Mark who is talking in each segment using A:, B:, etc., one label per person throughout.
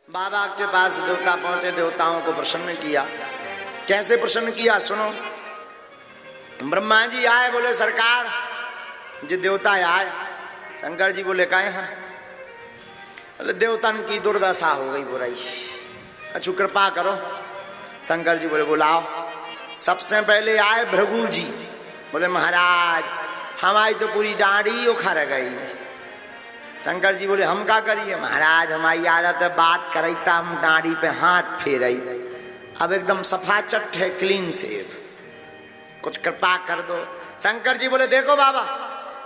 A: बाबा के पास देवता पहुंचे, देवताओं को प्रसन्न किया। कैसे प्रसन्न किया सुनो। ब्रह्मा जी आए, बोले सरकार जी देवता आए। शंकर जी बोले काहे हैं? बोले देवतन की दुर्दशा हो गई बुराई, अच्छु कृपा करो। शंकर जी बोले बुलाओ। सबसे पहले आए भृगु जी, बोले महाराज हमारी तो पूरी दाढ़ी उखड़ गई। शंकर जी बोले हम क्या करिए? महाराज हमारी आदत है बात करता हम दाढ़ी पे हाथ फेरई, अब एकदम सफा चट है, क्लीन सेव, कुछ कृपा कर दो। शंकर जी बोले देखो बाबा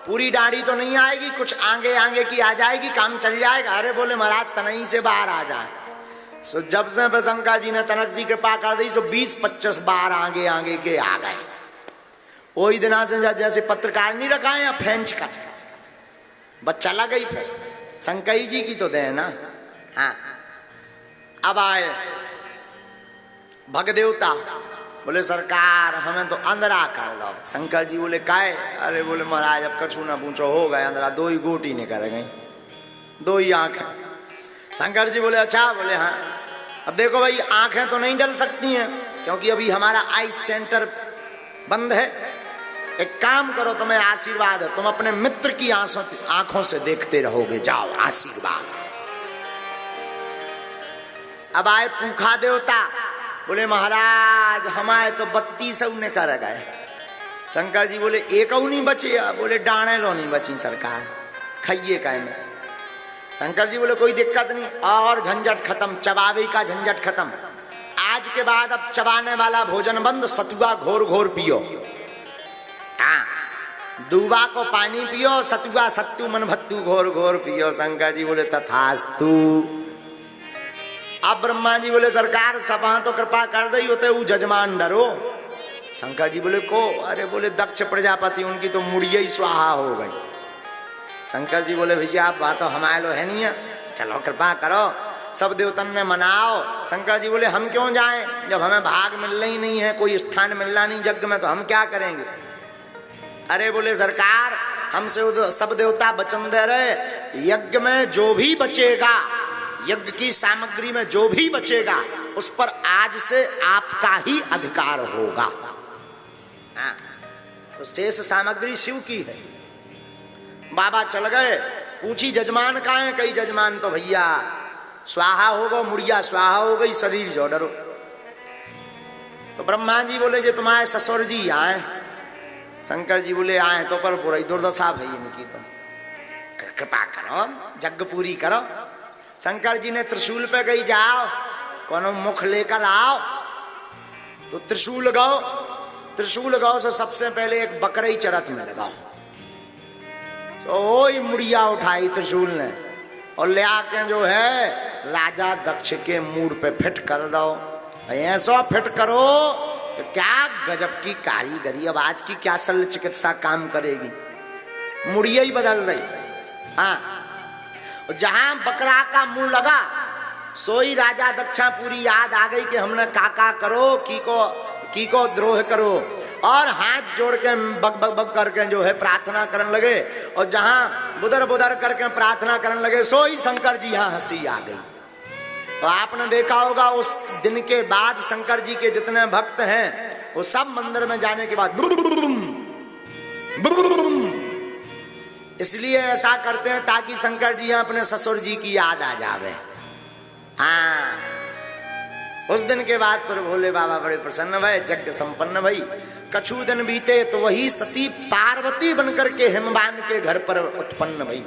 A: पूरी दाढ़ी तो नहीं आएगी, कुछ आगे आगे की आ जाएगी, काम चल जाएगा। अरे बोले महाराज तनई से बाहर आ जाए। सो जब से शंकर जी ने तनक जी कृपा कर दी, सो 20-25 बार आगे आगे के आ गए। वही दिना से जैसे पत्रकार नहीं रखा है या फ्रेंच का बच्चा लग गई फिर शंकर जी की तो दे ना। हाँ अब आए भग देवता, बोले सरकार हमें तो अंधरा कर दो। शंकर जी बोले काहे? अरे बोले महाराज अब कछु ना पूछो, हो गए अंधरा, 2 ही गोटी निकल गई, 2 ही आंखें। शंकर जी बोले अच्छा? बोले हाँ। अब देखो भाई आंखें तो नहीं डल सकती हैं क्योंकि अभी हमारा आई सेंटर बंद है। एक काम करो, तुम्हें आशीर्वाद है, तुम अपने मित्र की आंखों से देखते रहोगे, जाओ आशीर्वाद। अब आए पूखा देवता, बोले महाराज हमारे तो 32 ने कर गए। शंकर जी बोले एक नहीं बचे? बोले डाणे लो नहीं बची सरकार, खाइए काय में। शंकर जी बोले कोई दिक्कत नहीं, और झंझट खत्म, चबावे का झंझट खत्म। आज के बाद अब चबाने वाला भोजन बंद, सतुआ घोर घोर पियो। दूबा को पानी पियो, सतुआ सत्तू मन भत्तू घोर घोर पियो। शंकर जी बोले तथास्तु। अब ब्रह्मा जी बोले सरकार सपा तो कृपा कर दई होते वो जजमान डरो। शंकर जी बोले को? अरे बोले दक्ष प्रजापति उनकी तो मुड़िया ही स्वाहा हो गई। शंकर जी बोले भैया आप बात तो हमारे लो है नहीं है, चलो कृपा करो, सब देवतन ने मनाओ। शंकर जी बोले हम क्यों जाएं जब हमें भाग मिलना ही नहीं है, कोई स्थान मिलना नहीं यज्ञ में, तो हम क्या करेंगे? अरे बोले सरकार हमसे सब देवता वचन दे रहे, यज्ञ में जो भी बचेगा, यज्ञ की सामग्री में जो भी बचेगा उस पर आज से आपका ही अधिकार होगा। हाँ, तो शेष सामग्री शिव की है। बाबा चल गए, पूछी जजमान कहाँ है? कई जजमान तो भैया स्वाहा हो गो, मुड़िया स्वाहा हो गई, शरीर जो डरो। तो ब्रह्मा जी बोले जो तुम्हारे ससुर जी आए। शंकर जी बोले आए तो पर बुराई दुर्दशा भई इनकी, तो कृपा करो यज्ञ पूरी करो। शंकर जी ने त्रिशूल पे गई जाओ कोनो मुख लेकर आओ, तो त्रिशूल लगाओ। त्रिशूल लगाओ से सबसे पहले एक बकरई चरत में लगाओ, तो वही मुड़िया उठाई त्रिशूल ने और ले आके जो है राजा दक्ष के मूड पे फिट कर दो। ऐसा फिट करो तो क्या गजब की कारीगरी। अब आज की क्या शल्य चिकित्सा काम करेगी, मुड़िया ही बदल गई। हाँ, जहां बकरा का मुंह लगा सोई राजा दक्षा पूरी याद आ गई कि हमने काका करो की को द्रोह करो, और हाथ जोड़ के बग बग बग करके जो है प्रार्थना करने लगे। और जहां बुदर बुदर करके प्रार्थना करने लगे सोई शंकर जी यहाँ हंसी आ गई। तो आपने देखा होगा उस दिन के बाद शंकर जी के जितने भक्त हैं वो सब मंदिर में जाने के बाद इसलिए ऐसा करते हैं ताकि शंकर जी अपने ससुर जी की याद आ जावे। हाँ, उस दिन के बाद पर भोले बाबा बड़े प्रसन्न भई, यज्ञ संपन्न भई। कछु दिन बीते तो वही सती पार्वती बनकर के हिमवान के घर पर उत्पन्न भई।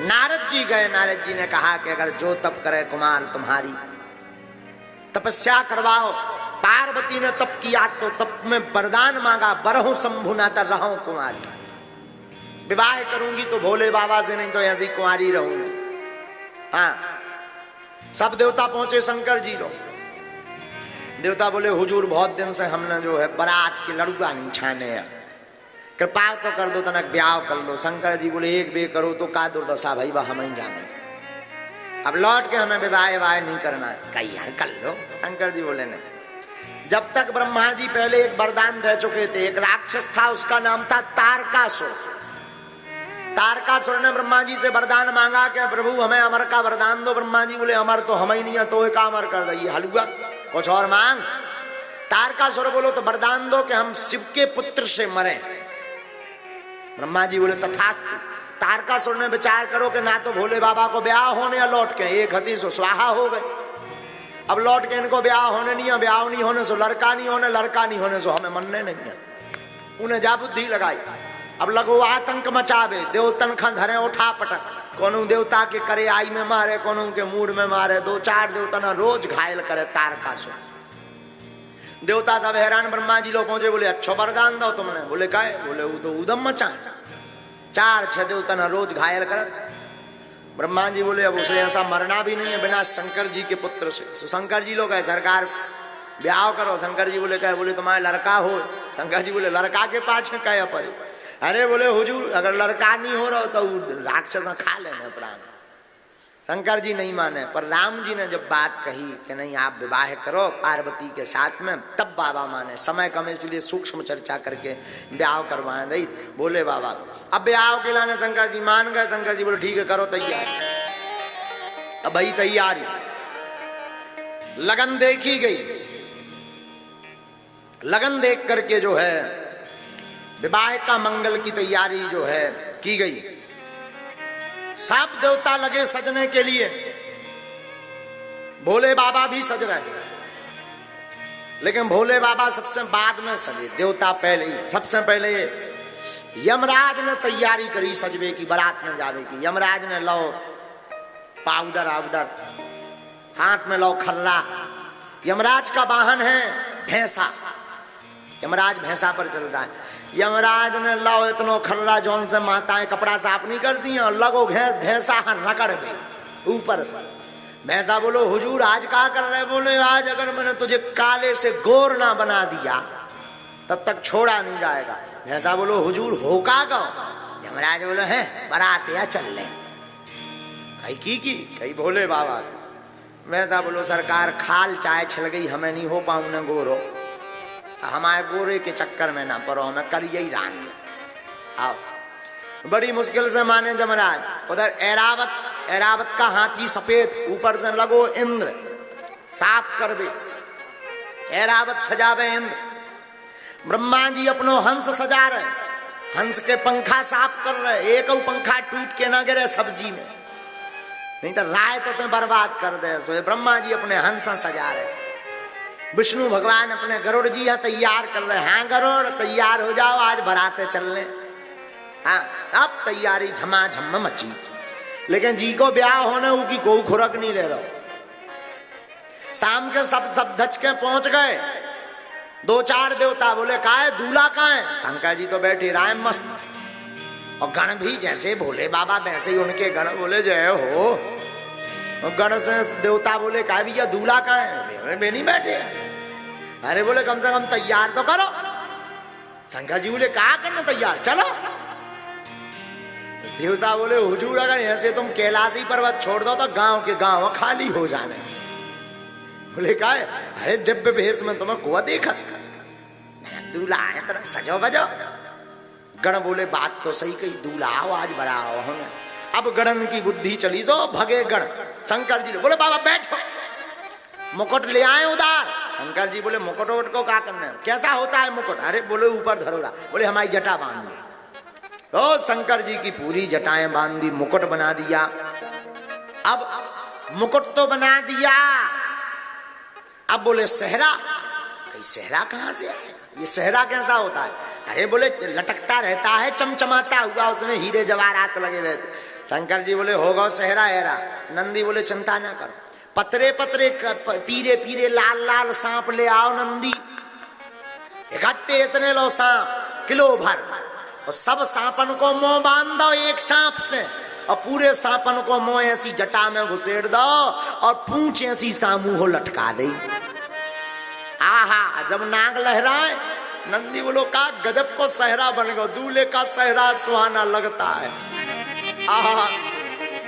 A: नारद जी गए, नारद जी ने कहा कि अगर जो तप करे कुमार तुम्हारी, तपस्या करवाओ। पार्वती ने तप किया तो तप में वरदान मांगा, बरहु शंभु नाता रहूं कुमारी, विवाह करूंगी तो भोले बाबा से, नहीं तो ऐसी कुंवारी रहूंगी। हाँ, सब देवता पहुंचे शंकर जी लोग। देवता बोले हुजूर बहुत दिन से हमने जो है बारात की लड़ुआ नहीं छाने, कृपा तो कर दो, तनक ब्याह कर लो। शंकर जी बोले एक बे करो तो का दुर्दशा भाई वह हम ही जाने, अब लौट के हमें विवाह नहीं करना है। कहीं यार कर लो। शंकर जी बोले नहीं। जब तक ब्रह्मा जी पहले एक वरदान दे चुके थे, एक राक्षस था उसका नाम था तारकासुर। तारकासुर ने ब्रह्मा जी से वरदान मांगा कि प्रभु हमें अमर का वरदान दो। ब्रह्मा जी बोले अमर तो हम ही नहीं है, तो एक अमर कर दइए हलुआ, कुछ और मांग। तारकासुर बोलो तो वरदान दो कि हम शिव के पुत्र से मरे। ब्रह्मा जी बोले तथास्तु। तारकासुर ने विचार करो कि ना तो भोले बाबा को ब्याह होने या लौट के, एक हती सो स्वाहा हो गए। अब लौट के इनको ब्याह होने नहीं है, ब्याह नहीं होने सो लड़का नहीं होने, लड़का नहीं होने सो हमें मनने नहीं है। उन्हें जा बुद्धि लगाई, अब लगो आतंक मचावे, देवतन खा धरे उठा पटक, कोनो देवता के करे आई में मारे, कोनो के मूड में मारे, 2-4 देवता ना रोज घायल करे तारकासुर। देवता सब हैरान, ब्रह्मा जी लोग पहुंचे, बोले अच्छा वरदान दो तुमने। बोले काहे? बोले वो तो उदम मचा, 4-6 देवता ना रोज घायल करत। ब्रह्मा जी बोले अब उसे ऐसा मरना भी नहीं है बिना शंकर जी के पुत्र से। तो शंकर जी लोग है सरकार ब्याह करो। शंकर जी बोले कहे? बोले तुम्हारे लड़का हो। शंकर जी बोले लड़का के पाछे कहे पड़े? अरे बोले हुजूर अगर लड़का नहीं हो रहा तो राक्षस खा लेने प्राण। शंकर जी नहीं माने, पर राम जी ने जब बात कही कि नहीं आप विवाह करो पार्वती के साथ में, तब बाबा माने। समय कम इसलिए सूक्ष्म चर्चा करके ब्याह करवाए दई बोले बाबा। अब ब्याह के लाने शंकर जी मान गए। शंकर जी बोले ठीक है करो तैयारी। अब भाई तैयारी लगन देखी गई, लगन देख करके जो है विवाह का मंगल की तैयारी जो है की गई। सब देवता लगे सजने के लिए, भोले बाबा भी सज रहे, लेकिन भोले बाबा सबसे बाद में सजे, देवता पहले ही। सबसे पहले यमराज ने तैयारी करी सजवे की, बारात में जावे की। यमराज ने लो पाउडर आउडर, हाथ में लो खल्ला। यमराज का वाहन है भैंसा, यमराज भैंसा पर चलता है। यमराज ने लाओ इतनो खल्ला जौन से माताएं कपड़ा साफ नहीं करती हैं, और लगो भैंसा रगड़ में ऊपर से। भैंसा बोलो हुजूर आज क्या कर रहे? बोले आज अगर मैंने तुझे काले से गोर ना बना दिया तब तक छोड़ा नहीं जाएगा। भैंसा बोलो हुजूर हो का गो? यमराज बोलो है बारात या चल ले। कही की कही भोले बाबा। भैंसा बोलो सरकार खाल चाय छिल गई, हमें नहीं हो पाऊं न गोरो, हमारे गोरे के चक्कर में ना पड़ो, हमें कर यही रान ले आओ। बड़ी मुश्किल से माने जमराज। उधर ऐरावत, ऐरावत का हाथी सफेद, ऊपर से लगो इंद्र साफ कर दे, ऐरावत सजावे इंद्र। ब्रह्मा जी अपनो हंस सजा रहे, हंस के पंखा साफ कर रहे, एक पंखा टूट के ना गिरे सब्जी में, नहीं तो राय तो बर्बाद कर दे। सो ब्रह्मा जी अपने हंस सजा रहे। विष्णु भगवान अपने गरुड़ जी है तैयार कर रहे। हाँ गरुड़ तैयार हो जाओ, आज बराते चलने। हाँ अब तैयारी झमाझम मची, लेकिन जी को ब्याह होने की कोई खुराक नहीं ले रहा। शाम के सब धच के पहुंच गए। 2-4 देवता बोले का है दूल्हा कहाँ है? शंकर जी तो बैठे राय मस्त, और गण भी जैसे भोले बाबा वैसे ही उनके गण बोले जय हो। गण से देवता बोले का भैया दूल्हा कहाँ है? वे नहीं बैठे। अरे बोले कम से कम तैयार तो करो। शंकर जी बोले कहा करना तैयार, चलो। देवता बोले हुजूर अगर ऐसे तुम कैलाशी पर्वत छोड़ दो तो गांव के गांव खाली हो जाने। बोले का है? अरे दिव्य भेष में तुम्हें कुआ देखा, दूल्हा है तरह सजो बजो। गण बोले बात तो सही कही, दूल्हा आओ आज बड़ा आओ हमें। अब गणन की बुद्धि चली सो भगे गण। शंकर जी बोले बाबा बैठो, मुकुट ले आए उधार। शंकर जी बोले मुकुट वोट को क्या करना है? कैसा होता है मुकुट? अरे बोले ऊपर धरोड़ा। बोले हमारी जटा बांध दो। तो शंकर जी की पूरी जटाएं बांध दी, मुकुट बना दिया। अब मुकुट तो बना दिया, अब बोले सेहरा। कहीं सेहरा कहां से है? ये सेहरा कैसा होता है? अरे बोले लटकता रहता है चमचमाता हुआ, उसमें हीरे जवाहरात लगे रहते। शंकर जी बोले होगा सेहरा हैरा। नंदी बोले चिंता ना करो, पतरे पतरे पीरे पीरे लाल लाल सांप ले आओ नंदी। इकट्ठे इतने लो सांप किलो भर, और सब सांपन को मुंह बांध दो एक सांप से, और पूरे सांपन को मुंह ऐसी जटा में घुसेड़ दो, और पूंछ ऐसी सामूह लटका दे। आहा जब नाग लहराए, नंदी बोलो का गजब को सहरा बन गो, दूल्हे का सहरा सुहाना लगता है। आहा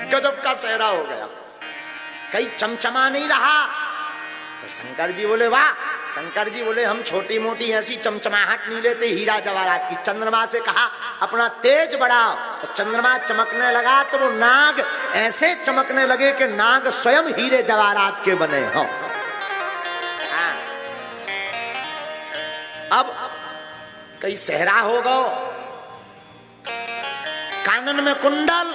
A: गजब का सहरा हो गया, कहीं चमचमा नहीं रहा। तो शंकर जी बोले वाह शंकर जी बोले हम छोटी मोटी ऐसी चमचमाहट नहीं लेते हीरा जवाहरात की। चंद्रमा से कहा अपना तेज बढ़ाओ, तो चंद्रमा चमकने लगा तो वो नाग ऐसे चमकने लगे कि नाग स्वयं हीरे जवाहरात के बने हो। अब कई सेहरा हो गो, कानन में कुंडल,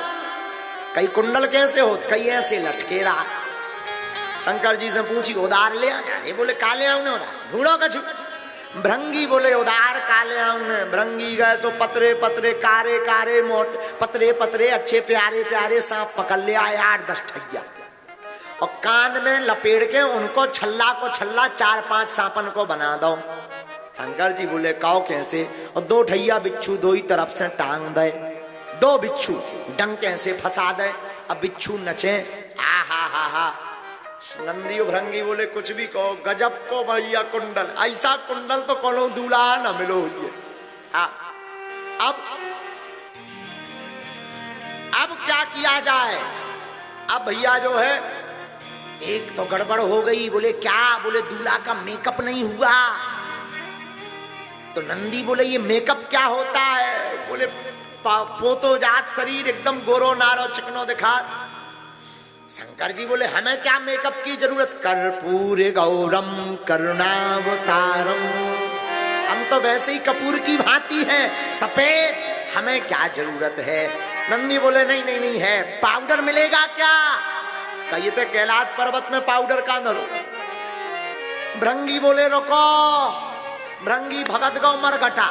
A: कई कुंडल कैसे हो, कई ऐसे लटके रहा। शंकर जी से पूछी उदार ले आ, ये बोले काले आऊ ने उदार ढूंढो कछु। भृंगी बोले उदार काले आऊ ने। भृंगी गए तो पतरे पतरे कारे कारे मोटे पतरे पतरे अच्छे प्यारे प्यारे सांप पकड़ ले आए 8-10 ठैया, और कान में लपेट के उनको छल्ला को छल्ला 4-5 सांपन को बना दो। शंकर जी बोले काओ कैसे, और 2 ठैया बिच्छू 2 ही तरफ से टांग दे, 2 बिच्छू डंके से फंसा दे, अब बिच्छू नचे। आ हा हा हा। नंदी भृंगी बोले कुछ भी कहो, गजब को भैया कुंडल, ऐसा कुंडल तो कोनो दूल्हा न मिलो हुई। अब क्या किया जाए। अब भैया जो है एक तो गड़बड़ हो गई। बोले क्या, बोले दूल्हा का मेकअप नहीं हुआ। तो नंदी बोले ये मेकअप क्या होता है। बोले पोतो जात शरीर एकदम गोरो नारो चिकनो दिखा। शंकर जी बोले हमें क्या मेकअप की जरूरत, कर्पूर गौरम करुणावतारम, हम तो वैसे ही कपूर की भांति हैं सफेद, हमें क्या जरूरत है। नंदी बोले नहीं नहीं नहीं है, पाउडर मिलेगा क्या। कहिए थे कैलाश पर्वत में पाउडर का न रो। भृंगी बोले रुको। भृंगी भगत गौ मरघटा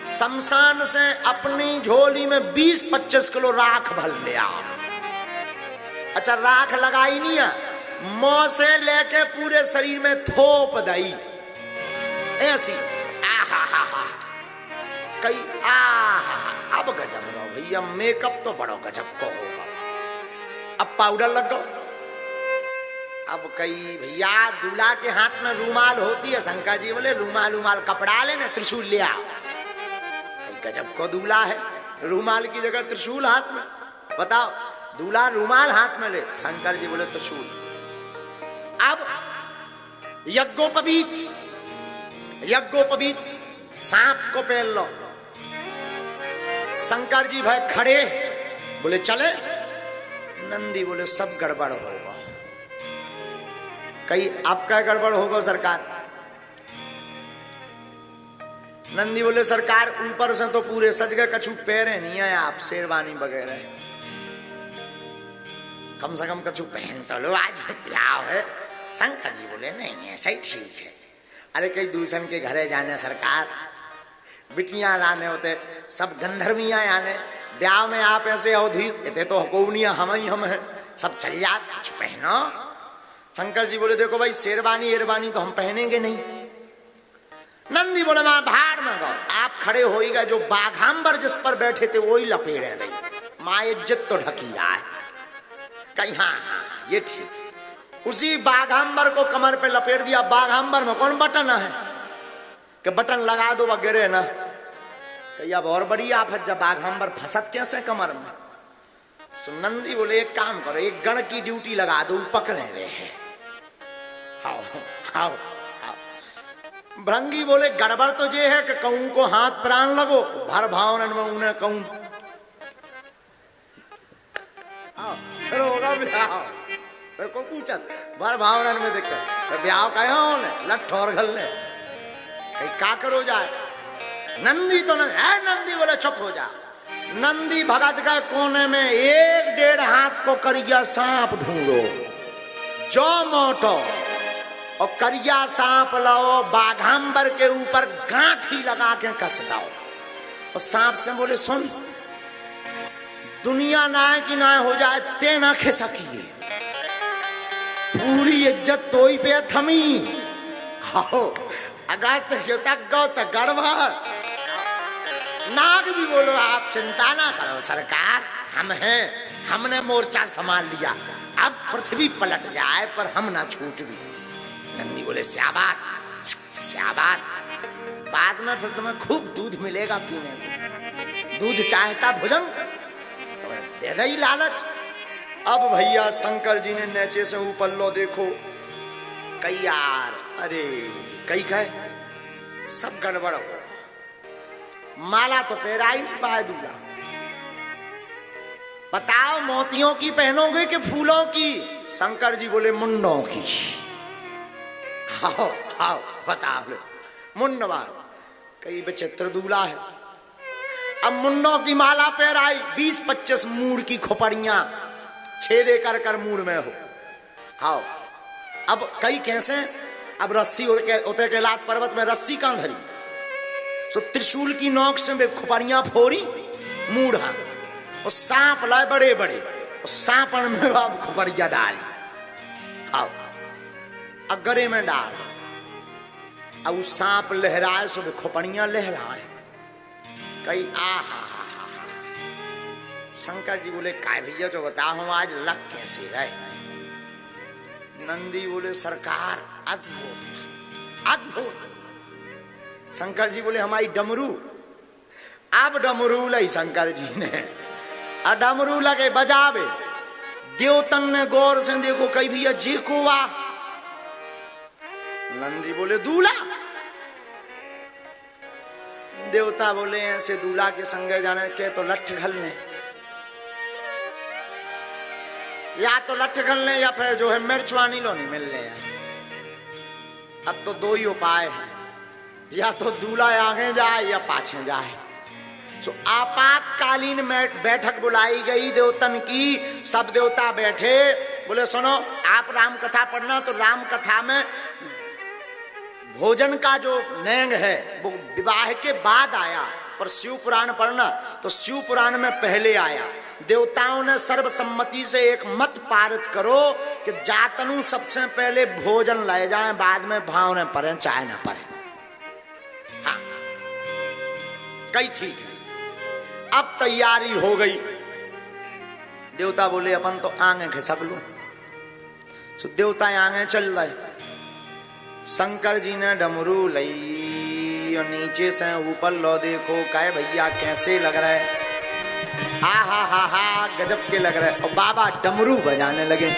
A: शमशान से अपनी झोली में 20-25 किलो राख भर लिया। अच्छा राख लगाई नहीं है, मुंह से लेके पूरे शरीर में थोप दई ऐसी। आहा हा हा कई आहा। अब गजब लो भैया, मेकअप तो बड़ो गजब को होगा। अब पाउडर लग गो। अब कई भैया दूल्हा के हाथ में रूमाल होती है। शंकर जी बोले रूमाल रूमाल कपड़ा लेना, त्रिशूल ले आओ। गजब को दूल्हा है, रूमाल की जगह त्रिशूल हाथ में। बताओ दूल्हा रूमाल हाथ में ले, शंकर जी बोले त्रिशूल। अब यज्ञोपवीत सांप को पहन लो। शंकर जी भाई खड़े बोले चले। नंदी बोले सब गड़बड़ होगा। कहीं आपका गड़बड़ होगा सरकार। नंदी बोले सरकार ऊपर से तो पूरे सज गए, कछु पैरे नहीं है आप, शेरवानी वगैरह कम से कम कछु पहन तो लो, आज ब्याह है। शंकर जी बोले नहीं ऐसा ही ठीक है। अरे कई दूसरन के घरे जाने सरकार, बिटियां लाने होते, सब गंधर्वियां आने, ब्याह में आप ऐसे अवधीश थे तो हकौनिया हम ही हम है, सब चल जात कुछ पहनो। शंकर जी बोले देखो भाई शेरवानी एरवानी तो हम पहनेंगे नहीं। नंदी बोले मैं भाड़ में गो, आप खड़े हो ही गए, जो बाघांबर जिस पर बैठे थे वही लपेड़े गई। माँ इज्जत तो ढकी रहा है। कहीं हाँ हाँ ये ठीक। उसी बाघांबर को कमर पे लपेट दिया। बाघांबर में कौन बटन है कि बटन लगा दो वगैरह ना। कहीं अब और बड़ी आफत, जब बाघांबर फंसत कैसे कमर में। नंदी बोले एक काम करो, एक गण की ड्यूटी लगा दो, पकड़े रहे हैं। आओ आओ आओ। भृंगी बोले गड़बड़ तो ये है कि कहूं को हाथ प्राण लगो, भर भावनन में उन्हें कहूं होगा ब्याह को पूछत भर भावनन में दिक्कत ब्याह कहे लठ और घलने कहीं का करो जाए। नंदी तो है। नंदी बोले चुप हो जा। नंदी भगत का कोने में 1-1.5 हाथ को करिया सांप ढूंढो जो मोटो, और करिया सांप लाओ, बाघांबर के ऊपर गांठी लगा के कस दो। और सांप से बोले सुन, दुनिया ना कि ना हो जाए ते ना खिसकिए, पूरी इज्जत तो ही पे थमी। आओ अगर तो खिसक गो तो गड़बड़। नाग भी बोलो आप चिंता ना करो सरकार, हम हैं, हमने मोर्चा संभाल लिया, अब पृथ्वी पलट जाए पर हम ना छूट भी। नंदी बोले स्याबात स्याबात, बाद में फिर तुम्हें खूब दूध मिलेगा पीने को, दूध चाहता भुजंग दे दे ही लालच। अब भैया शंकर जी ने नीचे से ऊपर लो देखो, कई यार अरे कई कहे सब गड़बड़ हो, माला तो पहरा ही नहीं पाए दूल्हा। बताओ मोतियों की पहनोगे कि फूलों की? शंकर जी बोले मुंडों की। आओ आओ बता लो, मुंडवार। कई विचित्र दूल्हा है। अब मुंडों की माला पहराई, 20-25 मूड़ की खोपड़ियां छेदे कर कर मूड़ में हो। आओ अब कई कैसे, अब रस्सी होते कैलाश पर्वत में रस्सी कहां धरी, सो त्रिशूल की नोक से वे खोपड़ियां फोड़ी मूढ़ा, और सांप लाए बड़े बड़े, और सांपन में अब खोपड़ियां डाली। आओ अब गरे में डाल, अब उस सांप लहराए सो वे खोपड़ियां लहराए। कई आहा। शंकर जी बोले काय भैया जो बताओ आज लग कैसे रहे? नंदी बोले सरकार अद्भुत अद्भुत। शंकर जी बोले हमारी डमरू। अब डमरू लाई शंकर जी ने, डमरू लगे बजावे। देवतन ने गौर से देखो, कई भैया जी को वाह। नंदी बोले दूल्हा। देवता बोले ऐसे दूल्हा के संगे जाने के तो लठ घलने, या तो लठ घलने या फिर जो है मिर्चवानी लो नहीं मिलने। अब तो दो ही उपाय है, या तो दूल्हा आगे जाए या पाछे जाए। सो आपातकालीन बैठक बुलाई गई देवतन की। सब देवता बैठे, बोले सुनो आप राम कथा पढ़ना, तो राम कथा में भोजन का जो नेंग है वो विवाह के बाद आया, पर शिव पुराण पढ़ना तो शिव पुराण में पहले आया। देवताओं ने सर्वसम्मति से एक मत पारित करो कि जातनु सबसे पहले भोजन ले जाएं, बाद में भाव न पड़े चाहे न पड़े। हाँ कई ठीक है। अब तैयारी हो गई। देवता बोले अपन तो आगे खिसक लूं। सो देवता आगे चल रहे। शंकर जी ने डमरू लई और नीचे से ऊपर लो देखो, कहे भैया कैसे लग रहा है? हा हा हा हा गजब के लग रहे। और बाबा डमरू बजाने लगे।